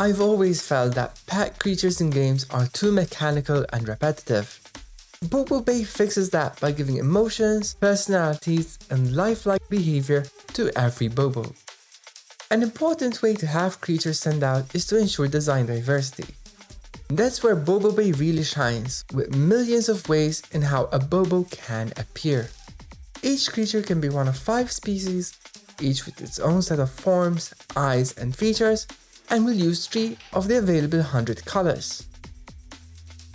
I've always felt that pet creatures in games are too mechanical and repetitive. Bobo Bay fixes that by giving emotions, personalities, and lifelike behavior to every Bobo. An important way to have creatures stand out is to ensure design diversity. That's where Bobo Bay really shines, with millions of ways in how a Bobo can appear. Each creature can be one of 5 species, each with its own set of forms, eyes, and features, and will use 3 of the available 100 colors.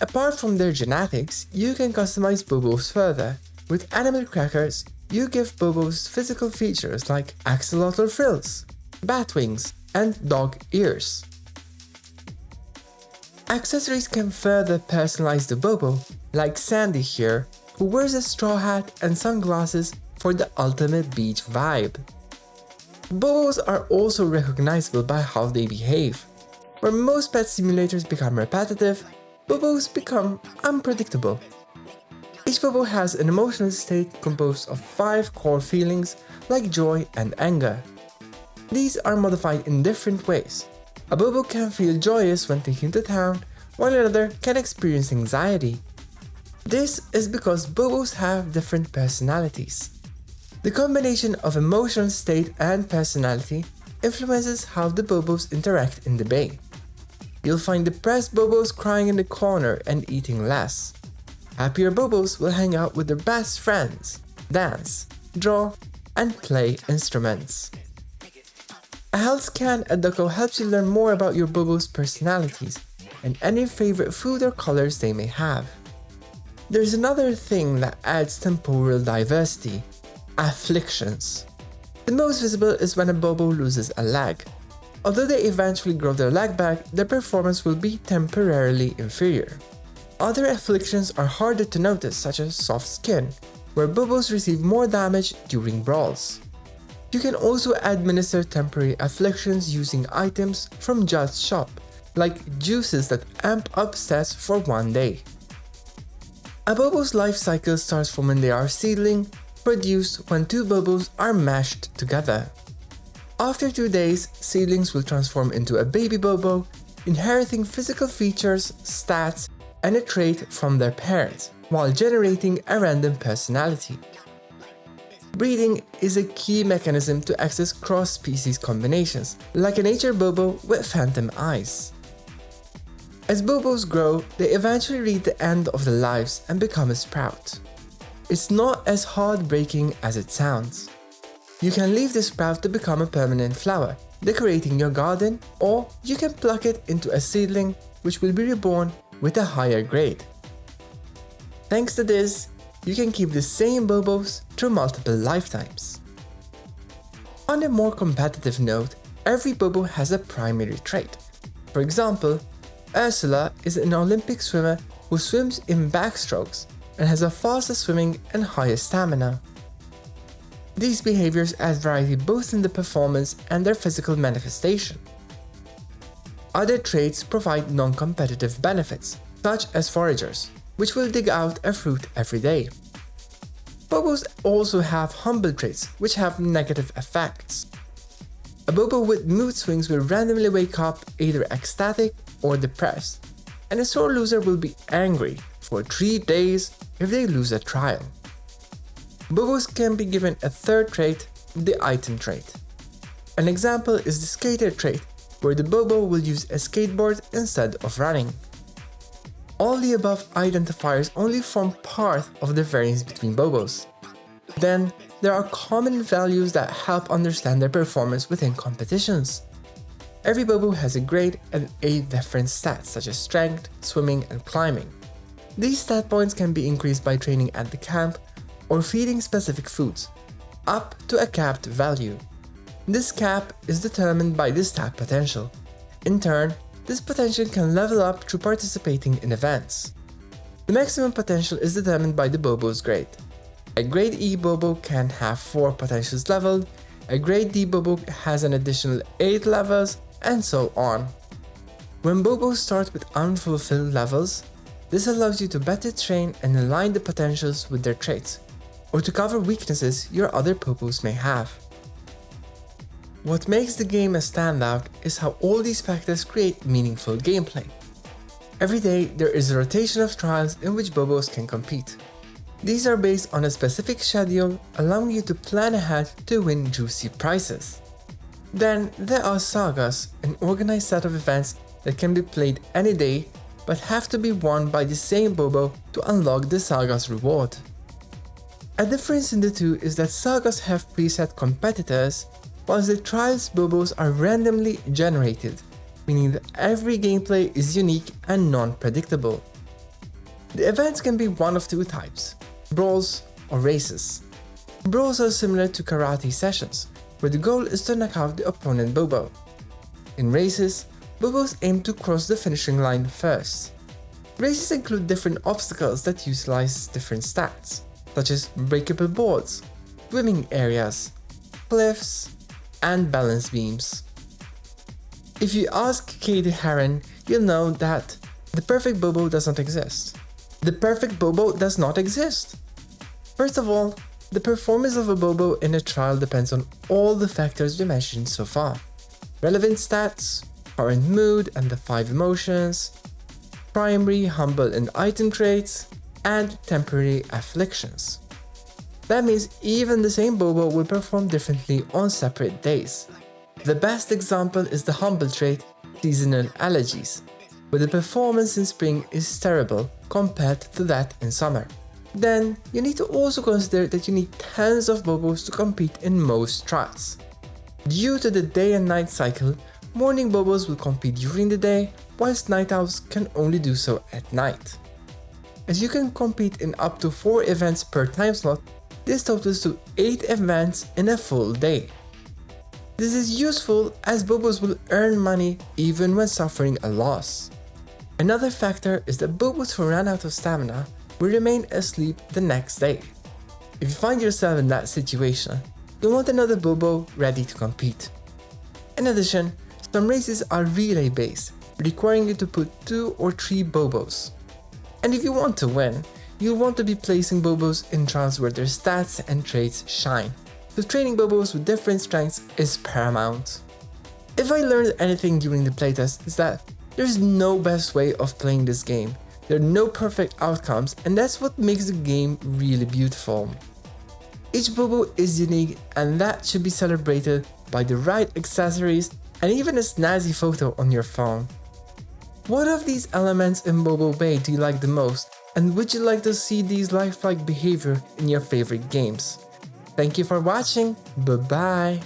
Apart from their genetics, you can customize Bobos further. With animal crackers, you give Bobos physical features like axolotl frills, bat wings, and dog ears. Accessories can further personalize the Bobo, like Sandy here, who wears a straw hat and sunglasses for the ultimate beach vibe. Bobos are also recognizable by how they behave. Where most pet simulators become repetitive, Bobos become unpredictable. Each Bobo has an emotional state composed of 5 core feelings like joy and anger. These are modified in different ways. A Bobo can feel joyous when taken to town, while another can experience anxiety. This is because Bobos have different personalities. The combination of emotional state and personality influences how the Bobos interact in the bay. You'll find depressed Bobos crying in the corner and eating less. Happier Bobos will hang out with their best friends, dance, draw, and play instruments. A health scan at Ducko helps you learn more about your Bobos' personalities and any favorite food or colors they may have. There's another thing that adds temporal diversity: afflictions. The most visible is when a Bobo loses a leg. Although they eventually grow their leg back, their performance will be temporarily inferior. Other afflictions are harder to notice, such as soft skin, where Bobos receive more damage during brawls. You can also administer temporary afflictions using items from Judd's shop, like juices that amp up stats for one day. A Bobo's life cycle starts from when they are seedling, produced when 2 Bobos are mashed together. After 2 days, seedlings will transform into a baby Bobo, inheriting physical features, stats, and a trait from their parents, while generating a random personality. Breeding is a key mechanism to access cross-species combinations, like a nature Bobo with phantom eyes. As Bobos grow, they eventually reach the end of their lives and become a sprout. It's not as heartbreaking as it sounds. You can leave the sprout to become a permanent flower, decorating your garden, or you can pluck it into a seedling which will be reborn with a higher grade. Thanks to this, you can keep the same Bobos through multiple lifetimes. On a more competitive note, every Bobo has a primary trait. For example, Ursula is an Olympic swimmer who swims in backstrokes and has a faster swimming and higher stamina. These behaviors add variety both in the performance and their physical manifestation. Other traits provide non-competitive benefits, such as foragers, which will dig out a fruit every day. Bobos also have humble traits, which have negative effects. A Bobo with mood swings will randomly wake up either ecstatic or depressed, and a sore loser will be angry for 3 days if they lose a trial. Bobos can be given a third trait, the item trait. An example is the skater trait, where the Bobo will use a skateboard instead of running. All the above identifiers only form part of the variance between Bobos. Then, there are common values that help understand their performance within competitions. Every Bobo has a grade and 8 different stats such as strength, swimming, and climbing. These stat points can be increased by training at the camp or feeding specific foods, up to a capped value. This cap is determined by the stat potential. In turn, this potential can level up through participating in events. The maximum potential is determined by the Bobo's grade. A grade E Bobo can have 4 potentials leveled, a grade D Bobo has an additional 8 levels, and so on. When Bobos start with unfulfilled levels, this allows you to better train and align the potentials with their traits, or to cover weaknesses your other Bobos may have. What makes the game a standout is how all these factors create meaningful gameplay. Every day, there is a rotation of trials in which Bobos can compete. These are based on a specific schedule, allowing you to plan ahead to win juicy prizes. Then, there are sagas, an organized set of events that can be played any day but have to be won by the same Bobo to unlock the saga's reward. A difference in the two is that sagas have preset competitors, whilst the trials Bobos are randomly generated, meaning that every gameplay is unique and non-predictable. The events can be one of two types: brawls or races. Brawls are similar to karate sessions, where the goal is to knock out the opponent Bobo. In races, Bobos aim to cross the finishing line first. Races include different obstacles that utilize different stats, such as breakable boards, swimming areas, cliffs, and balance beams. If you ask Katie Heron, you'll know that the perfect Bobo does not exist. The perfect Bobo does not exist. First of all, the performance of a Bobo in a trial depends on all the factors we mentioned so far: relevant stats, current mood and the 5 emotions, primary, humble and item traits, and temporary afflictions. That means even the same Bobo will perform differently on separate days. The best example is the humble trait, seasonal allergies, where the performance in spring is terrible compared to that in summer. Then, you need to also consider that you need tens of Bobos to compete in most trials. Due to the day and night cycle, morning Bobos will compete during the day, whilst night owls can only do so at night. As you can compete in up to 4 events per time slot, this totals to 8 events in a full day. This is useful as Bobos will earn money even when suffering a loss. Another factor is that Bobos who run out of stamina will remain asleep the next day. If you find yourself in that situation, you'll want another Bobo ready to compete. In addition, some races are relay based, requiring you to put 2 or 3 Bobos. And if you want to win, you'll want to be placing Bobos in trials where their stats and traits shine, so training Bobos with different strengths is paramount. If I learned anything during the playtest, is that there's no best way of playing this game. There are no perfect outcomes, and that's what makes the game really beautiful. Each Bobo is unique, and that should be celebrated by the right accessories and even a snazzy photo on your phone. What of these elements in Bobo Bay do you like the most, and would you like to see these lifelike behavior in your favorite games? Thank you for watching, bye bye!